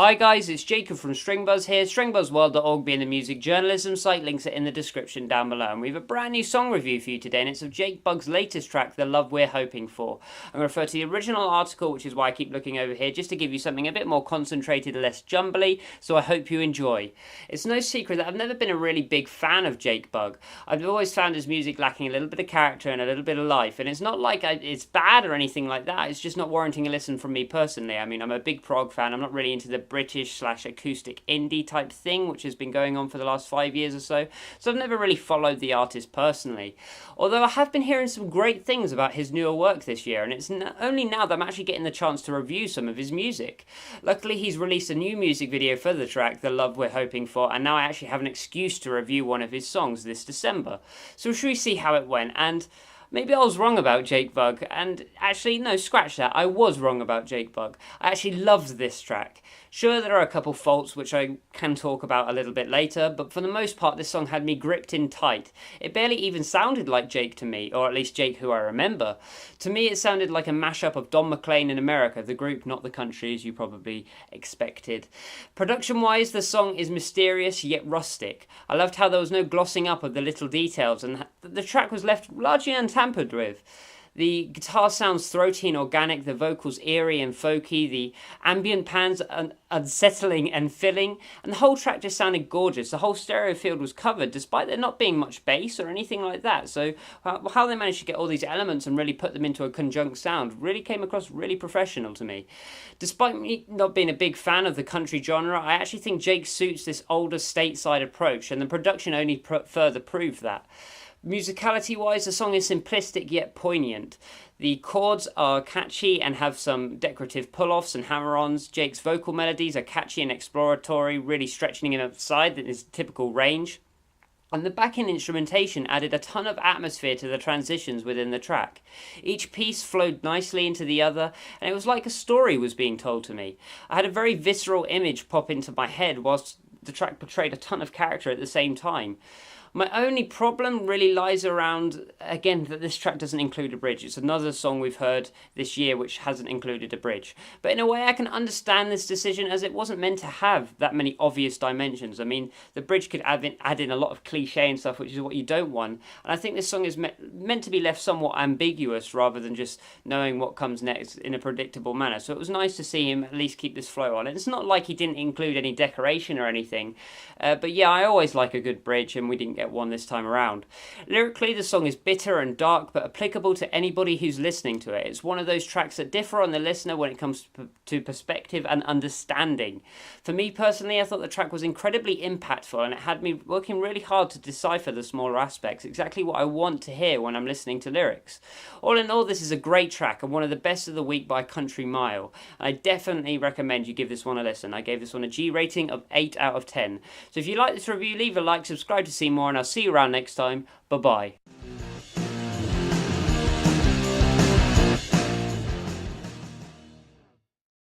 Hi guys, it's Jacob from Stringbuzz here, stringbuzzworld.org being the music journalism site, links are in the description down below. And we have a brand new song review for you today, and it's of Bugg's latest track, The Love We're Hoping For. I'm going to refer to the original article, which is why I keep looking over here, just to give you something a bit more concentrated, less jumbly, so I hope you enjoy. It's no secret that I've never been a really big fan of Bugg. I've always found his music lacking a little bit of character and a little bit of life, and it's not like it's bad or anything like that, it's just not warranting a listen from me personally. I mean, I'm a big prog fan, I'm not really into the British/acoustic indie type thing, which has been going on for the last 5 years or so I've never really followed the artist personally. Although I have been hearing some great things about his newer work this year, and it's only now that I'm actually getting the chance to review some of his music. Luckily, he's released a new music video for the track, The Love We're Hoping For, and now I actually have an excuse to review one of his songs this December. So should we see how it went? And maybe I was wrong about Bugg, and actually, no, scratch that, I was wrong about Bugg. I actually loved this track. Sure, there are a couple faults which I can talk about a little bit later, but for the most part this song had me gripped in tight. It barely even sounded like Jake to me, or at least Jake who I remember. To me it sounded like a mashup of Don McLean in America, the group, not the country, as you probably expected. Production-wise, the song is mysterious yet rustic. I loved how there was no glossing up of the little details, and the track was left largely untampered with. The guitar sounds throaty and organic, the vocals eerie and folky, the ambient pans unsettling and filling, and the whole track just sounded gorgeous. The whole stereo field was covered, despite there not being much bass or anything like that. So how they managed to get all these elements and really put them into a conjunct sound really came across really professional to me. Despite me not being a big fan of the country genre, I actually think Jake suits this older stateside approach, and the production only further proved that. Musicality wise, the song is simplistic yet poignant. The chords are catchy and have some decorative pull-offs and hammer-ons. Jake's vocal melodies are catchy and exploratory, really stretching it outside his typical range. And the backing instrumentation added a ton of atmosphere to the transitions within the track. Each piece flowed nicely into the other, and it was like a story was being told to me. I had a very visceral image pop into my head whilst the track portrayed a ton of character at the same time. My only problem really lies around, again, that this track doesn't include a bridge. It's another song we've heard this year which hasn't included a bridge. But in a way I can understand this decision, as it wasn't meant to have that many obvious dimensions. I mean, the bridge could add in a lot of cliche and stuff, which is what you don't want. And I think this song is meant to be left somewhat ambiguous rather than just knowing what comes next in a predictable manner. So it was nice to see him at least keep this flow on. And it's not like he didn't include any decoration or anything. But yeah, I always like a good bridge, and we didn't get one this time around. Lyrically, the song is bitter and dark, but applicable to anybody who's listening to it. It's one of those tracks that differ on the listener when it comes to perspective and understanding. For me personally, I thought the track was incredibly impactful, and it had me working really hard to decipher the smaller aspects, exactly what I want to hear when I'm listening to lyrics. All in all, this is a great track and one of the best of the week by a country mile. I definitely recommend you give this one a listen. I gave this one a G rating of 8 out of 10. So if you like this review, leave a like, subscribe to see more, and I'll see you around next time. Bye bye.